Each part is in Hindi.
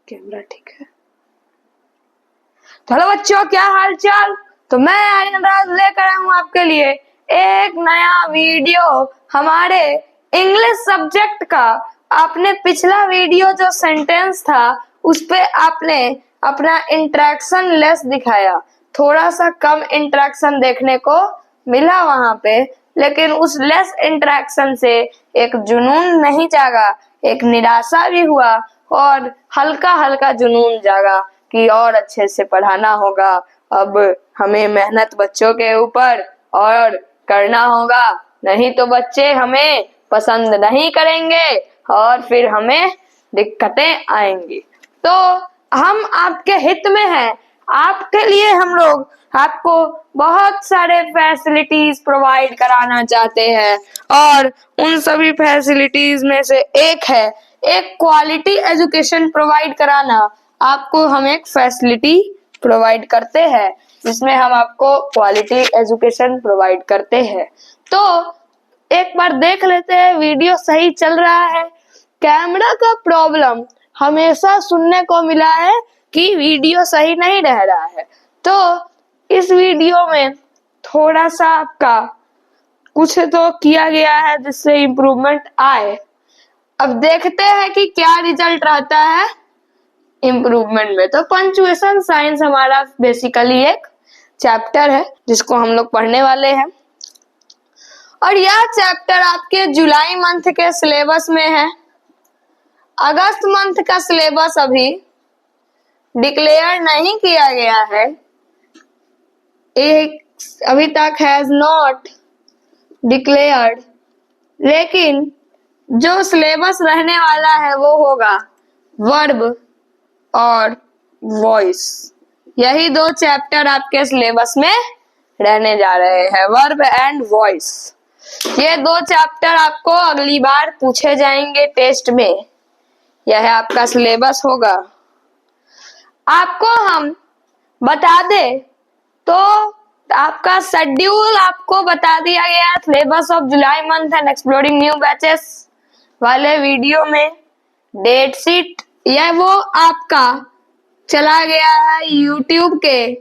कैमरा ठीक है। हेलो बच्चों, क्या हाल चाल। तो मैं आर्यन राज लेकर आया हूँ आपके लिए एक नया वीडियो हमारे इंग्लिश सब्जेक्ट का। आपने पिछला वीडियो जो सेंटेंस था उस पे आपने अपना इंटरेक्शन लेस दिखाया, थोड़ा सा कम इंटरेक्शन देखने को मिला वहां पे, लेकिन उस लेस इंटरेक्शन से एक जुनून नहीं जागा, एक निराशा भी हुआ और हल्का हल्का जुनून जागा कि और अच्छे से पढ़ाना होगा। अब हमें मेहनत बच्चों के ऊपर और करना होगा, नहीं तो बच्चे हमें पसंद नहीं करेंगे और फिर हमें दिक्कतें आएंगी। तो हम आपके हित में हैं, आपके लिए हम लोग आपको बहुत सारे फैसिलिटीज प्रोवाइड कराना चाहते हैं और उन सभी फैसिलिटीज में से एक है एक क्वालिटी एजुकेशन प्रोवाइड कराना। आपको हम एक फैसिलिटी प्रोवाइड करते हैं जिसमें हम आपको क्वालिटी एजुकेशन प्रोवाइड करते हैं। तो एक बार देख लेते हैं वीडियो सही चल रहा है। कैमरा का प्रॉब्लम हमेशा सुनने को मिला है कि वीडियो सही नहीं रह रहा है, तो इस वीडियो में थोड़ा सा आपका कुछ तो किया गया है जिससे इम्प्रूवमेंट आए। अब देखते हैं कि क्या रिजल्ट रहता है इम्प्रूवमेंट में। तो पंचुएशन साइंस हमारा बेसिकली एक चैप्टर है जिसको हम लोग पढ़ने वाले हैं और यह चैप्टर आपके जुलाई मंथ के सिलेबस में है। अगस्त मंथ का सिलेबस अभी डिक्लेयर नहीं किया गया है, एक अभी तक हैज नॉट डिक्लेयर्ड, लेकिन जो सिलेबस रहने वाला है वो होगा वर्ब और वॉइस। यही दो चैप्टर आपके सिलेबस में रहने जा रहे हैं, वर्ब एंड वॉइस। ये दो चैप्टर आपको अगली बार पूछे जाएंगे टेस्ट में, यह आपका सिलेबस होगा। आपको हम बता दे तो आपका शेड्यूल आपको बता दिया गया syllabus of July month and exploring new batches वाले वीडियो में। डेट शीट यह वो आपका चला गया है, यूट्यूब के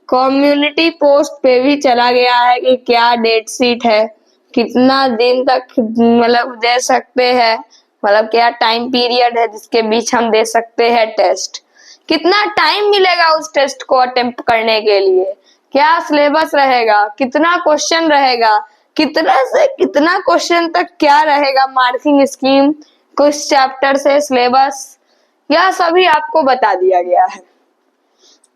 कम्युनिटी पोस्ट पे भी चला गया है कि क्या डेट शीट है, कितना दिन तक मतलब दे सकते हैं, मतलब क्या टाइम पीरियड है जिसके बीच हम दे सकते हैं टेस्ट, कितना टाइम मिलेगा उस टेस्ट को अटेम्प्ट करने के लिए, क्या सिलेबस रहेगा, कितना क्वेश्चन रहेगा, कितना से कितना क्वेश्चन तक क्या रहेगा, मार्किंग स्कीम, कुछ चैप्टर से सिलेबस, यह सभी आपको बता दिया गया है।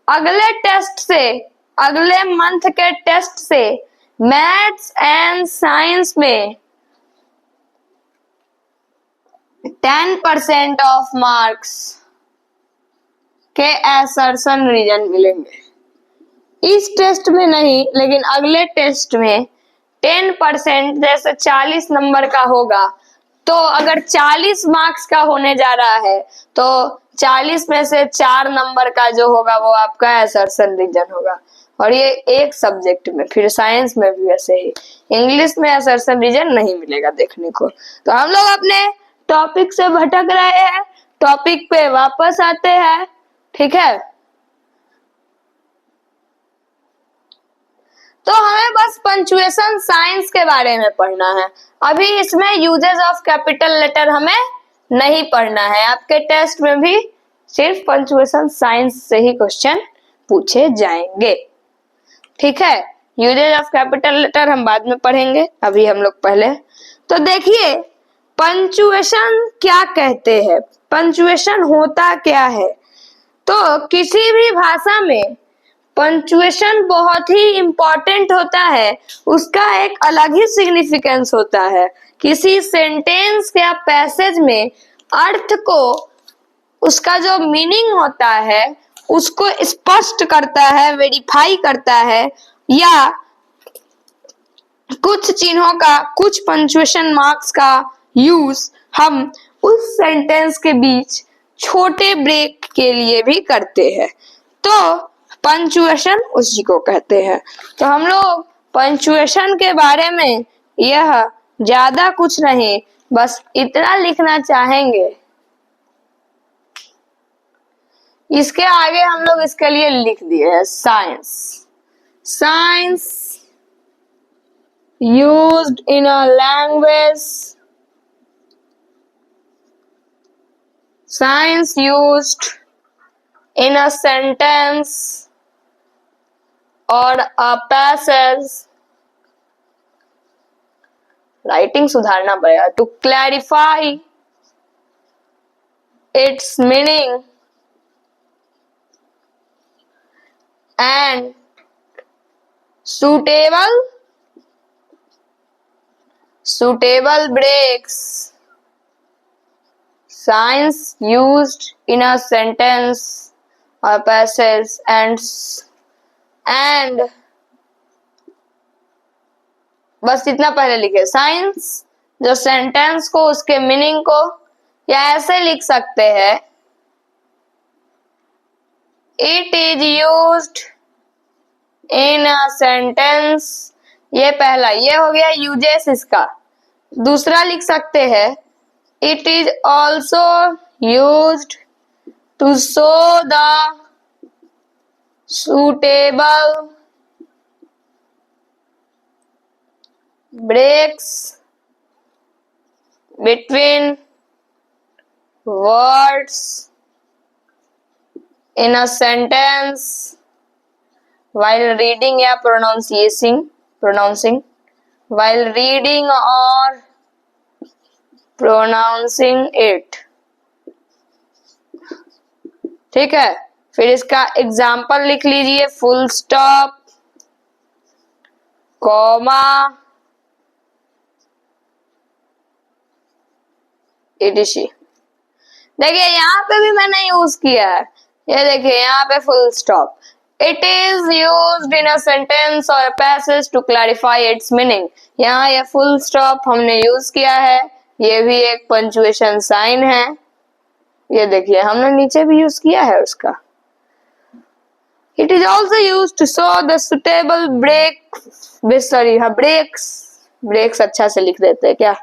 अगले टेस्ट से, अगले मंथ के टेस्ट से मैथ्स एंड साइंस में 10% ऑफ मार्क्स के असर्शन रीजन मिलेंगे। इस टेस्ट में नहीं, लेकिन अगले टेस्ट में 10%, जैसे 40 नंबर का होगा तो अगर 40 मार्क्स का होने जा रहा है तो 40 में से 4 नंबर का जो होगा वो आपका असर्शन रीजन होगा। और ये एक सब्जेक्ट में, फिर साइंस में भी वैसे ही, इंग्लिश में असर्शन रीजन नहीं मिलेगा देखने को। तो हम लोग अपने टॉपिक से भटक रहे हैं, टॉपिक पे वापस आते हैं, ठीक है। तो हमें बस पंचुएशन साइंस के बारे में पढ़ना है, अभी इसमें यूजेस ऑफ कैपिटल लेटर हमें नहीं पढ़ना है। आपके टेस्ट में भी सिर्फ पंचुएशन साइंस से ही क्वेश्चन पूछे जाएंगे, ठीक है। यूजेस ऑफ कैपिटल लेटर हम बाद में पढ़ेंगे, अभी हम लोग पहले तो देखिए पंचुएशन क्या कहते हैं, पंचुएशन होता क्या है। तो किसी भी भाषा में पंचुएशन बहुत ही इम्पोर्टेंट होता है, उसका एक अलग ही सिग्निफिकेंस होता है। किसी सेंटेंस या पैसेज में अर्थ को, उसका जो मीनिंग होता है उसको स्पष्ट करता है, वेरीफाई करता है, या कुछ चिन्हों का, कुछ पंचुएशन मार्क्स का यूज हम उस सेंटेंस के बीच छोटे ब्रेक के लिए भी करते हैं, तो पंचुएशन उसी को कहते हैं। तो हम लोग पंचुएशन के बारे में यह ज्यादा कुछ नहीं, बस इतना लिखना चाहेंगे इसके आगे हम लोग इसके लिए लिख दिए है signs. Signs used in a language, signs used in a sentence और अ पैसेज, राइटिंग सुधारना पड़ेगा, to clarify its meaning and suitable breaks, signs used in a sentence or passage and बस इतना पहले लिखे। साइंस जो सेंटेंस को उसके मीनिंग को या ऐसे लिख सकते हैं, it is used in a sentence, ये पहला, ये हो गया यूजेस इसका। दूसरा लिख सकते हैं, it is also used to show the suitable breaks between words in a sentence while reading या pronouncing while reading or pronouncing it। ठीक है, फिर इसका एग्जाम्पल लिख लीजिए, फुल स्टॉप, कॉमा, etc। देखिए यहाँ पे भी मैंने यूज किया है, ये देखिए यहाँ पे full stop. It is used in a sentence और passage to clarify its meaning, यहाँ ये फुल स्टॉप हमने यूज किया है, ये भी एक पंचुएशन साइन है। ये देखिए हमने नीचे भी यूज किया है उसका। It is also used to show the suitable breaks अच्छा से लिख देते हैं क्या,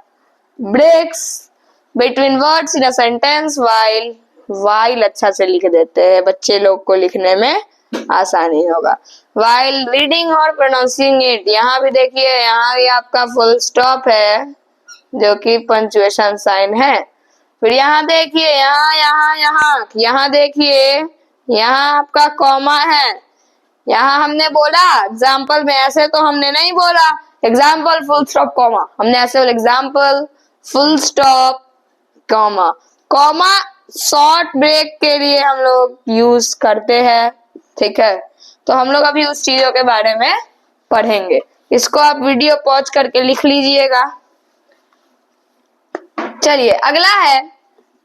breaks between words in a sentence while अच्छा से लिख देते हैं, बच्चे लोग को लिखने में आसानी होगा। while reading और pronouncing it, यहाँ भी देखिए, यहाँ भी आपका फुल स्टॉप है जो कि पंचुएशन साइन है। फिर यहाँ देखिए, यहाँ देखिए, यहाँ आपका कॉमा है। यहाँ हमने बोला एग्जाम्पल में, ऐसे तो हमने नहीं बोला एग्जाम्पल फुल स्टॉप कॉमा, हमने ऐसे बोला example full stop comma. Comma short break के लिए हम लोग यूज करते हैं, ठीक है। तो हम लोग अभी उस चीजों के बारे में पढ़ेंगे। इसको आप वीडियो पॉज करके लिख लीजिएगा। चलिए अगला है,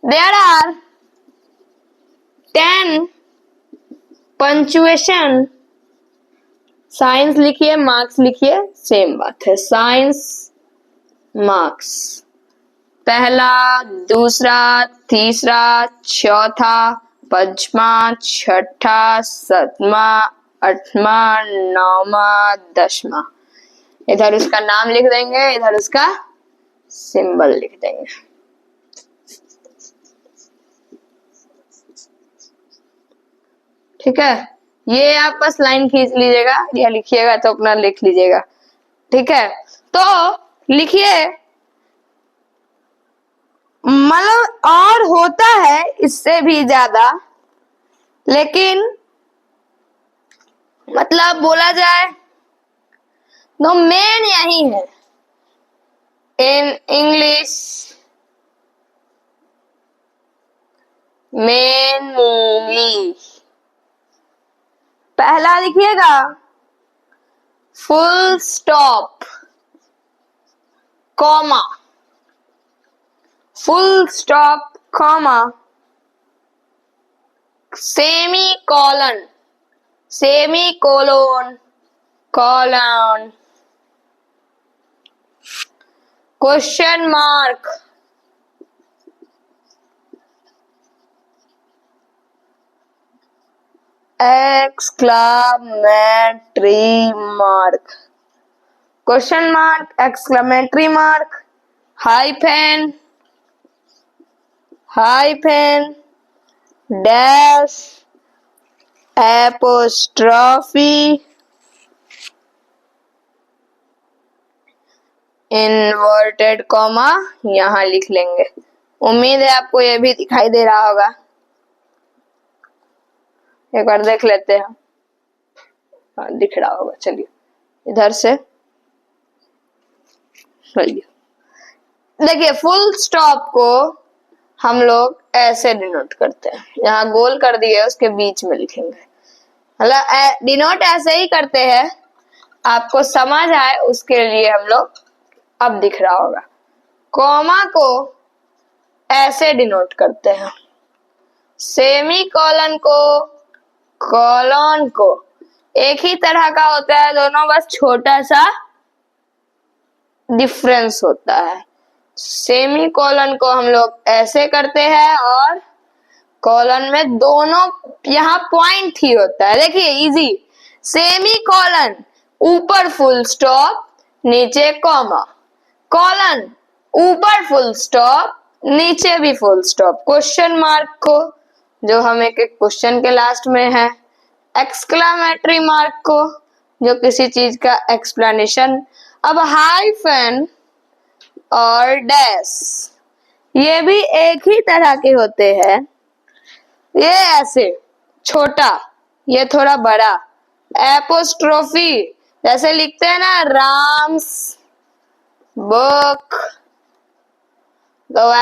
देयर आर 10 पंचुएशन, साइंस लिखिए, मार्क्स लिखिए, सेम बात है, साइंस मार्क्स, पहला, दूसरा, तीसरा, चौथा, पांचवा, छठा, सातवां, आठवां, नौवां, 10वां। इधर उसका नाम लिख देंगे, इधर उसका सिंबल लिख देंगे। ठीक है, ये आप बस लाइन खींच लीजिएगा या लिखिएगा तो अपना लिख लीजिएगा, ठीक है। तो लिखिए, मतलब और होता है इससे भी ज्यादा, लेकिन मतलब बोला जाए तो मेन यही है इन इंग्लिश, मेनली। पहला लिखिएगा full stop comma, full stop comma, semi colon, semi colon, colon, question mark, exclamatory mark, question mark, exclamatory mark, hyphen, dash, apostrophe inverted comma यहां लिख लेंगे। उम्मीद है आपको ये भी दिखाई दे रहा होगा। एक बार देख लेते हैं। हाँ, दिख रहा होगा। चलिए इधर से देखिए, फुल स्टॉप को हम लोग ऐसे डिनोट करते हैं। यहाँ गोल कर दिए, उसके बीच में लिखेंगे। मतलब डिनोट ऐसे ही करते हैं, आपको समझ आए उसके लिए हम लोग, अब दिख रहा होगा। कॉमा को ऐसे डिनोट करते हैं, सेमी कॉलन को एक ही तरह का होता है, दोनों बस छोटा सा डिफरेंस होता है। सेमी कॉलन को हम लोग ऐसे करते हैं और कॉलन में दोनों यहाँ पॉइंट ही होता है। देखिए इजी। सेमी कॉलन ऊपर फुल स्टॉप, नीचे कॉमा, कॉलन ऊपर फुल स्टॉप, नीचे भी फुल स्टॉप, क्वेश्चन मार्क को जो हम एक क्वेश्चन के लास्ट में है, एक्सक्लेमेटरी मार्क को जो किसी चीज का एक्सप्लेनेशन। अब हाइफन और डैश ये भी एक ही तरह के होते हैं। ये ऐसे छोटा, ये थोड़ा बड़ा। एपोस्ट्रोफी जैसे लिखते हैं ना, राम्स बुक, तो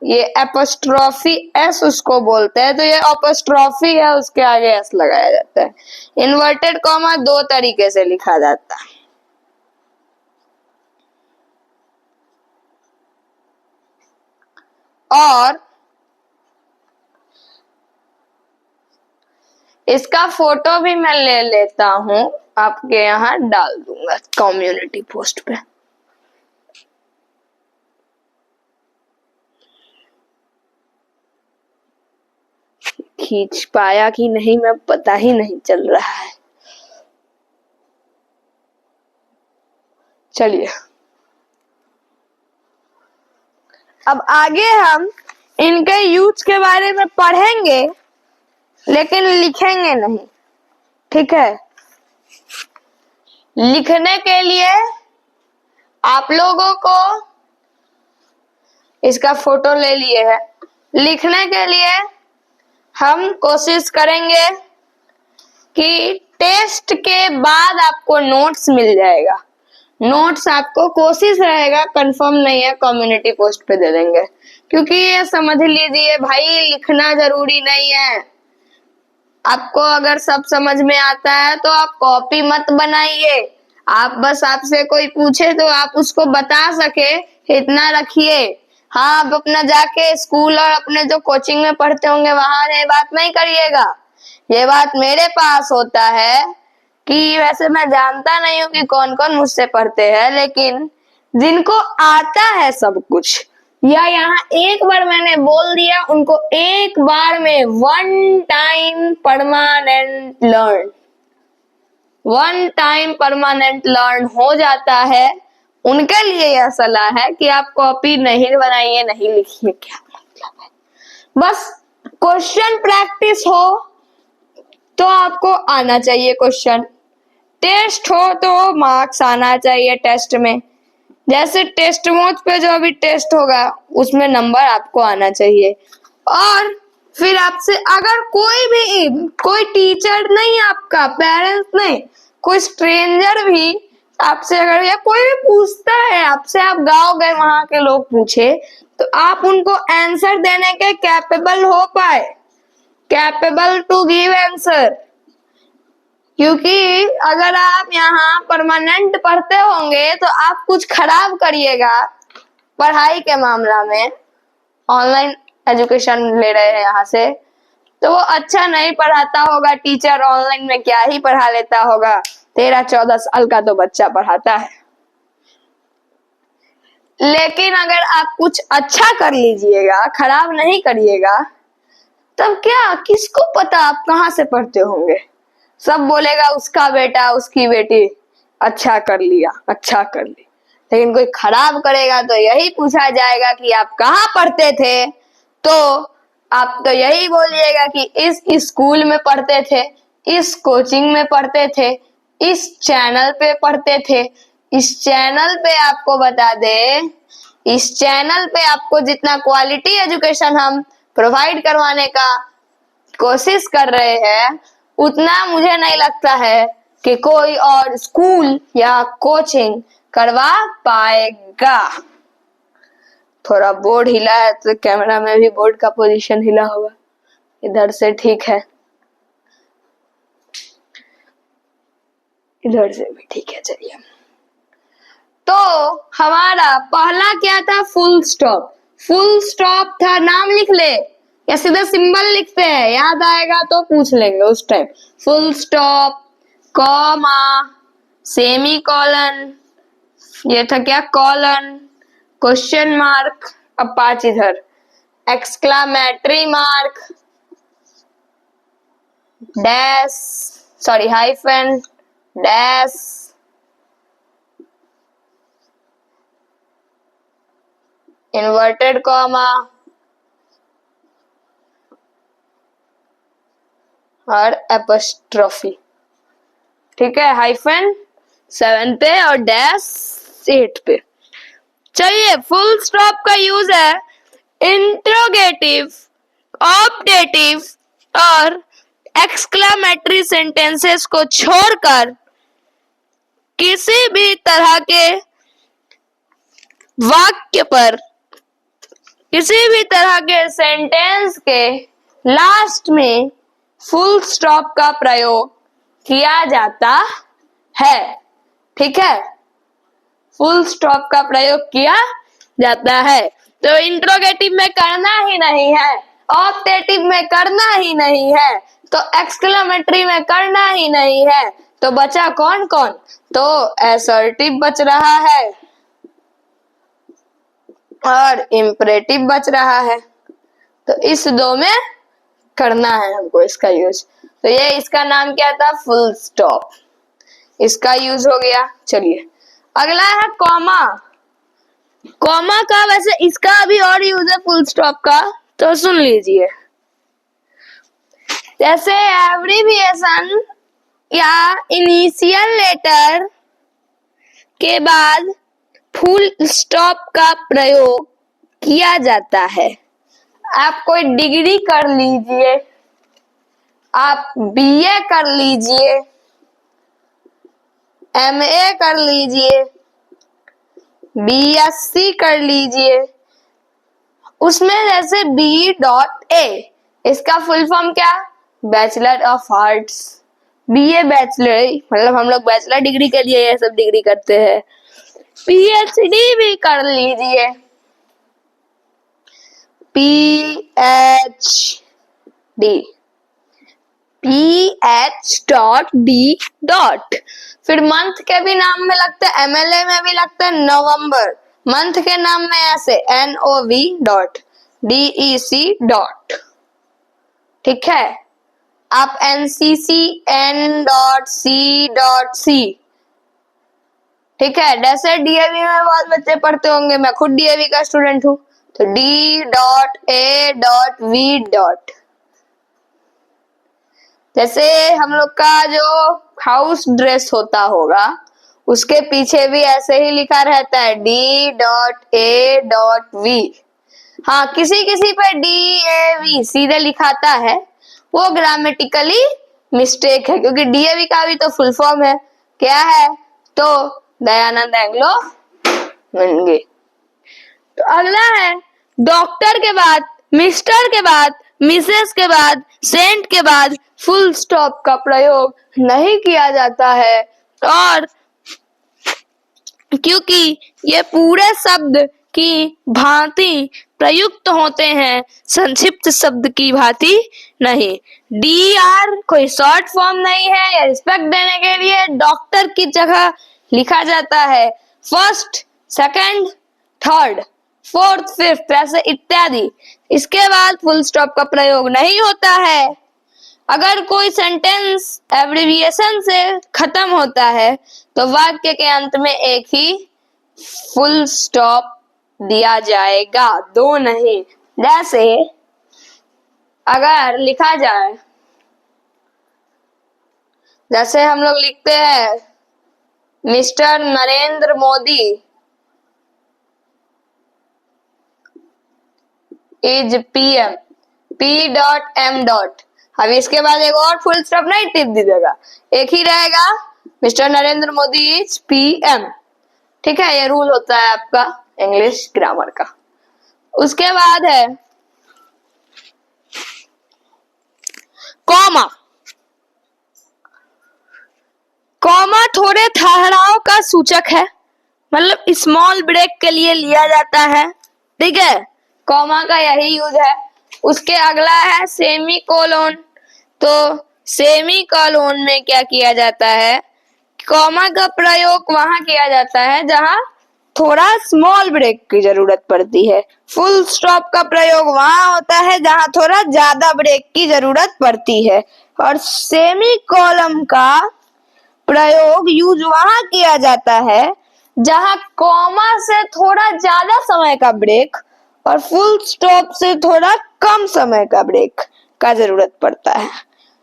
ये एपोस्ट्रोफी एस उसको बोलते हैं, तो ये एपोस्ट्रोफी है, उसके आगे एस लगाया जाता है। इन्वर्टेड कॉमा दो तरीके से लिखा जाता है। और इसका फोटो भी मैं ले लेता हूं, आपके यहाँ डाल दूंगा कम्युनिटी पोस्ट पे। खींच पाया कि नहीं मैं पता ही नहीं चल रहा है। चलिए अब आगे हम इनके यूज के बारे में पढ़ेंगे, लेकिन लिखेंगे नहीं। ठीक है, लिखने के लिए आप लोगों को इसका फोटो ले लिए है। लिखने के लिए हम कोशिश करेंगे कि टेस्ट के बाद आपको नोट्स मिल जाएगा। नोट्स आपको कोशिश रहेगा, कंफर्म नहीं है, कम्युनिटी पोस्ट पे दे देंगे। क्योंकि ये समझ लीजिए भाई, लिखना जरूरी नहीं है। आपको अगर सब समझ में आता है तो आप कॉपी मत बनाइए। आप बस, आपसे कोई पूछे तो आप उसको बता सके इतना रखिए। हाँ, आप अपना जाके स्कूल और अपने जो कोचिंग में पढ़ते होंगे वहां ये बात नहीं करिएगा। ये बात मेरे पास होता है कि वैसे मैं जानता नहीं हूँ कि कौन कौन मुझसे पढ़ते हैं, लेकिन जिनको आता है सब कुछ, या यहाँ एक बार मैंने बोल दिया, उनको एक बार में वन टाइम परमानेंट लर्न हो जाता है। उनके लिए यह सलाह है कि आप कॉपी नहीं बनाइए, नहीं लिखिए। क्या मतलब है, बस क्वेश्चन प्रैक्टिस हो तो आपको आना चाहिए क्वेश्चन। टेस्ट हो तो मार्क्स आना चाहिए टेस्ट में। जैसे टेस्ट मोड पे जो अभी टेस्ट होगा उसमें नंबर आपको आना चाहिए। और फिर आपसे अगर कोई टीचर नहीं, आपका पेरेंट्स नहीं, कोई स्ट्रेंजर भी आपसे अगर, या कोई भी पूछता है आपसे, आप गाँव गए वहां के लोग पूछे, तो आप उनको आंसर देने के कैपेबल हो पाए, कैपेबल टू गिव आंसर। क्योंकि अगर आप यहाँ परमानेंट पढ़ते होंगे तो आप कुछ खराब करिएगा पढ़ाई के मामला में, ऑनलाइन एजुकेशन ले रहे हैं यहाँ से, तो वो अच्छा नहीं पढ़ाता होगा टीचर। ऑनलाइन में क्या ही पढ़ा लेता होगा, 13-14 साल का तो बच्चा पढ़ाता है। लेकिन अगर आप कुछ अच्छा कर लीजिएगा, खराब नहीं करिएगा, तब क्या, किसको पता आप कहाँ से पढ़ते होंगे। सब बोलेगा उसका बेटा, उसकी बेटी अच्छा कर लिया, अच्छा कर ली। लेकिन कोई खराब करेगा तो यही पूछा जाएगा कि आप कहाँ पढ़ते थे, तो आप तो यही बोलिएगा कि इस स्कूल में पढ़ते थे। इस कोचिंग में पढ़ते थे, इस चैनल पे पढ़ते थे। इस चैनल पे आपको बता दे, इस चैनल पे आपको जितना क्वालिटी एजुकेशन हम प्रोवाइड करवाने का कोशिश कर रहे हैं, उतना मुझे नहीं लगता है कि कोई और स्कूल या कोचिंग करवा पाएगा। थोड़ा बोर्ड हिला है तो कैमरा में भी बोर्ड का पोजीशन हिला होगा, इधर से ठीक है, इधर से भी ठीक है। चलिए, तो हमारा पहला क्या था? Full stop. फुल स्टॉप था, नाम लिख ले या सीधे सिंबल लिखते हैं, याद आएगा तो पूछ लेंगे उस time. Full stop, comma, semi colon, ये था क्या? कॉलन, क्वेश्चन मार्क, अब 5 इधर, exclamatory mark, dash, sorry hyphen, dash, inverted comma और एपोस्ट्रोफी। ठीक है, हाइफन 7 पे और डैश 8 पे। चलिए, फुल स्टॉप का यूज है इंट्रोगेटिव, ऑब्जेक्टिव और एक्सक्लामेटरी सेंटेंसेस को छोड़कर किसी भी तरह के वाक्य पर, किसी भी तरह के सेंटेंस के लास्ट में फुल स्टॉप का प्रयोग किया जाता है। ठीक है, फुल स्टॉप का प्रयोग किया जाता है। तो इंट्रोगेटिव में करना ही नहीं है, ऑब्जेक्टिव में करना ही नहीं है, तो एक्सक्लेमेटरी में करना ही नहीं है, तो बचा कौन कौन? तो असर्टिव बच रहा है और इंपरेटिव बच रहा है। तो इस दो में करना है हमको इसका यूज। तो ये इसका नाम क्या था? Full stop. इसका यूज हो गया। चलिए, अगला है कॉमा। कॉमा का वैसे इसका भी और यूज है फुल स्टॉप का, तो सुन लीजिए। जैसे एब्रिविएशन या इनिशियल लेटर के बाद फुल स्टॉप का प्रयोग किया जाता है। आप कोई डिग्री कर लीजिए, आप बीए कर लीजिए, एमए कर लीजिए, बीएससी कर लीजिए, उसमें जैसे B.A, इसका फुल फॉर्म क्या? Bachelor of arts. BA bachelor, मतलब हम लोग बैचलर डिग्री के लिए ये सब डिग्री करते हैं। पीएचडी भी कर लीजिए, PhD, फिर मंथ के भी नाम में लगता है, MLA में भी लगता है नवंबर, मंथ के नाम में ऐसे NOV.DEC. ठीक है, आप NCC N.C.C, ठीक है। जैसे डीएवी में बहुत बच्चे पढ़ते होंगे, मैं खुद डीएवी का स्टूडेंट हूँ, तो D.A.V. जैसे हम लोग का जो हाउस ड्रेस होता होगा, उसके पीछे भी ऐसे ही लिखा रहता है D.A.V. हाँ, किसी किसी पे DAV सीधे लिखाता है, वो ग्रामेटिकली मिस्टेक है, क्योंकि डीएवी का भी तो फुल फॉर्म है, क्या है? तो दयानंद एंग्लो मंगे। तो अगला है डॉक्टर के बाद, मिस्टर के बाद, मिसेस के बाद, सेंट के बाद फुल स्टॉप का प्रयोग नहीं किया जाता है, और क्योंकि ये पूरे शब्द की भांति प्रयुक्त होते हैं, संक्षिप्त शब्द की भांति नहीं। DR कोई शॉर्ट फॉर्म नहीं है, या रिस्पेक्ट देने के लिए डॉक्टर की जगह लिखा जाता है first, second, third, fourth, fifth, ऐसे इत्यादि। इसके बाद फुल स्टॉप का प्रयोग नहीं होता है। अगर कोई सेंटेंस एब्रिविएशन से खत्म होता है, तो वाक्य के अंत में एक ही फुल स्टॉप दिया जाएगा, दो नहीं। जैसे अगर लिखा जाए जैसे हम लोग लिखते हैं mister Narendra Modi is PM, P dot M dot. अब इसके बाद एक और फुल स्टॉप नहीं टिप दीजिएगा, एक ही रहेगा mister Narendra Modi is PM. ठीक है, ये रूल होता है आपका इंग्लिश ग्रामर का। उसके बाद है कॉमा। कॉमा थोड़े ठहराव का सूचक है, मतलब स्मॉल ब्रेक के लिए लिया जाता है। ठीक है, कॉमा का यही यूज है। उसके अगला है सेमी कोलोन। तो सेमी कोलोन में क्या किया जाता है, कॉमा का प्रयोग वहां किया जाता है जहां थोड़ा स्मॉल ब्रेक की जरूरत पड़ती है। फुल स्टॉप का प्रयोग वहां होता है जहां थोड़ा ज्यादा ब्रेक की जरूरत पड़ती है। और सेमी कोलन का प्रयोग यूज वहां किया जाता है जहां कॉमा से थोड़ा ज्यादा समय का ब्रेक और फुल स्टॉप से थोड़ा कम समय का ब्रेक का जरूरत पड़ता है।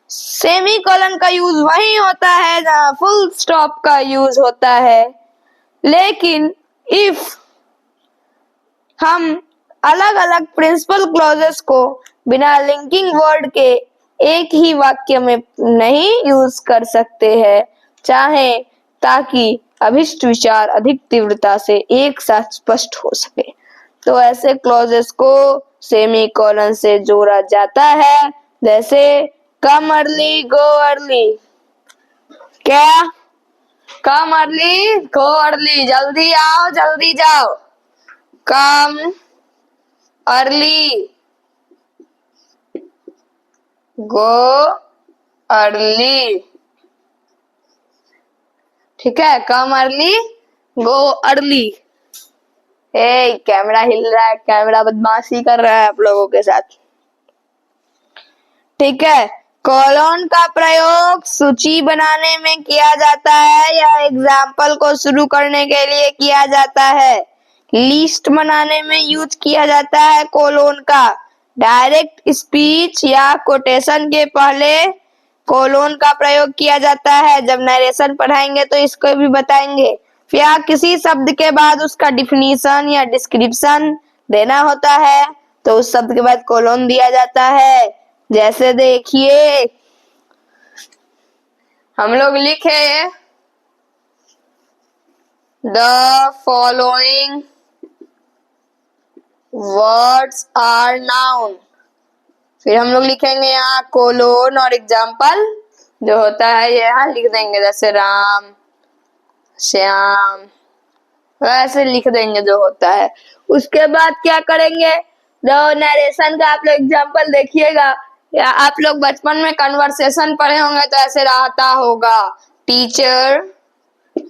सेमी कोलन का यूज वहीं होता है जहां फुल स्टॉप का यूज होता है। लेकिन इफ हम अलग अलग प्रिंसिपल क्लॉजेस को बिना लिंकिंग वर्ड के एक ही वाक्य में नहीं यूज कर सकते हैं, चाहे ताकि अभिष्ट विचार अधिक तीव्रता से एक साथ स्पष्ट हो सके, तो ऐसे क्लॉजेस को सेमी कोलन से जोड़ा जाता है। जैसे कम अर्ली गो अर्ली। क्या? कम अर्ली गो अर्ली, जल्दी आओ जल्दी जाओ। Come early go early. ठीक है, come early go early. Camera हिल रहा है, कैमरा बदमाशी कर रहा है आप लोगों के साथ। ठीक है, कोलोन का प्रयोग सूची बनाने में किया जाता है या एग्जाम्पल को शुरू करने के लिए किया जाता है। लिस्ट बनाने में यूज किया जाता है कोलोन का। डायरेक्ट स्पीच या कोटेशन के पहले कोलोन का प्रयोग किया जाता है। जब नरेशन पढ़ाएंगे तो इसको भी बताएंगे। या किसी शब्द के बाद उसका डिफिनीशन या डिस्क्रिप्शन देना होता है तो उस शब्द के बाद कोलोन दिया जाता है। जैसे देखिए हम लोग लिखे the following words are noun, फिर हम लोग लिखेंगे यहाँ कोलोन और एग्जाम्पल जो होता है ये यहाँ लिख देंगे, जैसे राम श्याम, वैसे लिख देंगे जो होता है। उसके बाद क्या करेंगे, जो नरेशन का आप लोग एग्जाम्पल देखिएगा, या आप लोग बचपन में कन्वर्सेशन पढ़े होंगे तो ऐसे रहता होगा टीचर,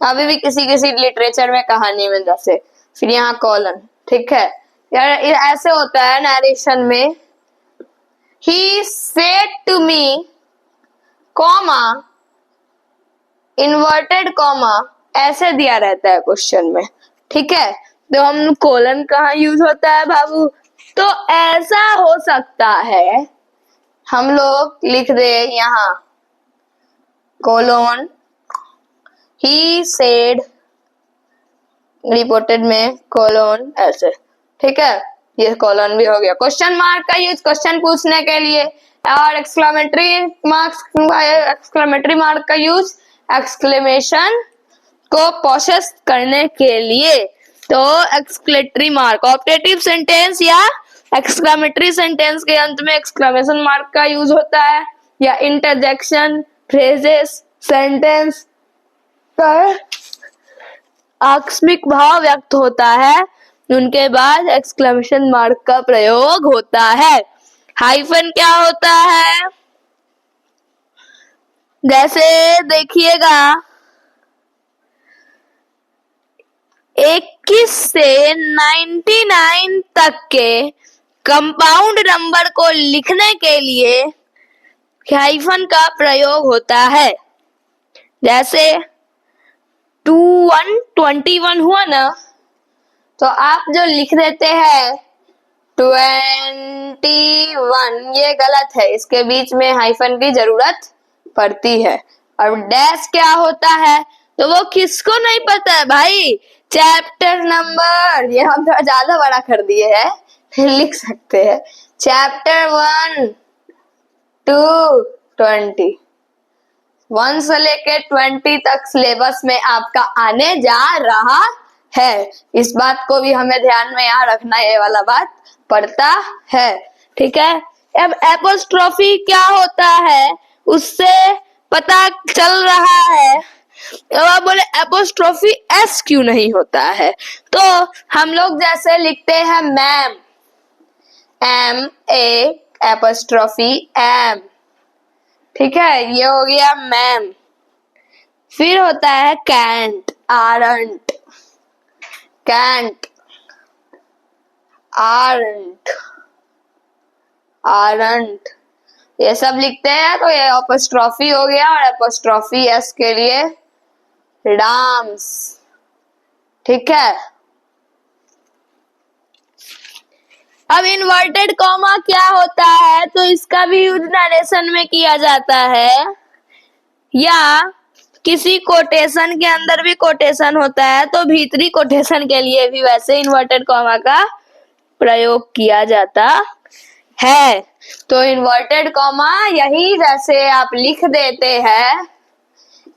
अभी भी किसी किसी लिटरेचर में कहानी में जैसे, फिर यहाँ कॉलन। ठीक है, यार ऐसे होता है नरेशन में, he said to me comma inverted comma, ऐसे दिया रहता है क्वेश्चन में। ठीक है, तो हम कोलन कहाँ यूज होता है बाबू, तो ऐसा हो सकता है हम लोग लिख दे यहाँ कोलोन ही सेड, रिपोर्टेड में कोलोन ऐसे। ठीक है, ये कोलोन भी हो गया। क्वेश्चन मार्क का यूज क्वेश्चन पूछने के लिए, और एक्सक्लेमेटरी मार्क का यूज एक्सक्लेमेशन को प्रोसेस करने के लिए। तो एक्सक्लेमेटरी मार्क ऑप्टेटिव सेंटेंस या एक्सक्लेमेटरी सेंटेंस के अंत में एक्सक्लेमेशन मार्क का यूज होता है, या इंटरजेक्शन फ्रेजेस सेंटेंस पर आकस्मिक भाव व्यक्त होता है, उनके बाद एक्सक्लेमेशन मार्क का प्रयोग होता है। हाइफन क्या होता है, जैसे देखिएगा 21 से 99 तक के कंपाउंड नंबर को लिखने के लिए हाइफन का प्रयोग होता है। जैसे 21 हुआ ना, तो आप जो लिख देते हैं 21, ये गलत है, इसके बीच में हाइफन की जरूरत पड़ती है। और डैश क्या होता है तो वो किसको नहीं पता है भाई? चैप्टर नंबर, ये हम थोड़ा ज्यादा बड़ा कर दिए है, लिख सकते हैं चैप्टर 1 to 20, 1 से लेके 20 तक सिलेबस में आपका आने जा रहा है। इस बात को भी हमें ध्यान में यहाँ रखना, ये वाला बात पड़ता है, ठीक है। अब एपोस्ट्रोफी क्या होता है उससे पता चल रहा है। अब आप बोले एपोस्ट्रोफी एस क्यों नहीं होता है, तो हम लोग जैसे लिखते हैं ma'am, M A apostrophe M, ठीक है, ये हो गया मैम। फिर होता है can't, aren't, can't, aren't, aren't, ये सब लिखते हैं तो ये एपोस्ट्रोफी हो गया। और एपोस्ट्रोफी एस के लिए डाम्स, ठीक है। अब इन्वर्टेड कॉमा क्या होता है तो इसका भी यूज नरेशन में किया जाता है, या किसी कोटेशन के अंदर भी कोटेशन होता है तो भीतरी कोटेशन के लिए भी वैसे इन्वर्टेड कॉमा का प्रयोग किया जाता है। तो इन्वर्टेड कॉमा यही जैसे आप लिख देते हैं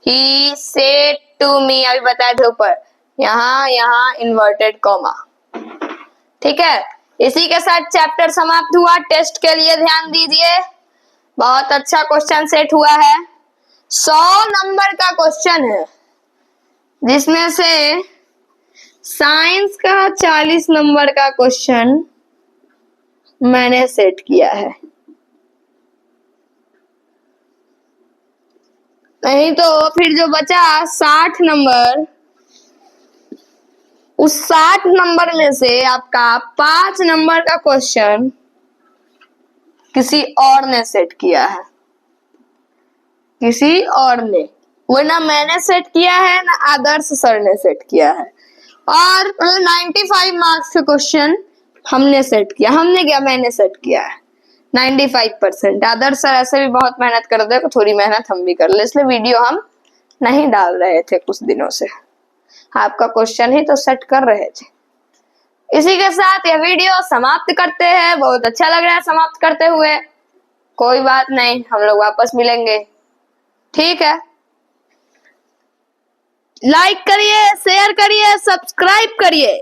ही सेड टू मी, अभी बताए थे ऊपर, यहाँ इन्वर्टेड कॉमा, ठीक है। इसी के साथ चैप्टर समाप्त हुआ। टेस्ट के लिए ध्यान दीजिए, बहुत अच्छा क्वेश्चन सेट हुआ है। 100 नंबर का क्वेश्चन है जिसमें से साइंस का 40 नंबर का क्वेश्चन मैंने सेट किया है, नहीं तो फिर जो बचा 60 नंबर, उस 60 नंबर में से आपका 5 नंबर का क्वेश्चन किसी और ने सेट किया है, किसी और ने, वो ना मैंने सेट किया है ना आदर्श सर ने सेट किया है। और 95 मार्क्स का क्वेश्चन हमने सेट किया, हमने क्या, मैंने सेट किया है 95%। आदर्श सर ऐसे भी बहुत मेहनत करते हैं, तो थोड़ी मेहनत हम भी कर ले, इसलिए वीडियो हम नहीं डाल रहे थे कुछ दिनों से, आपका क्वेश्चन ही तो सेट कर रहे थे। इसी के साथ यह वीडियो समाप्त करते हैं। बहुत अच्छा लग रहा है समाप्त करते हुए, कोई बात नहीं, हम लोग वापस मिलेंगे, ठीक है। लाइक करिए, शेयर करिए, सब्सक्राइब करिए।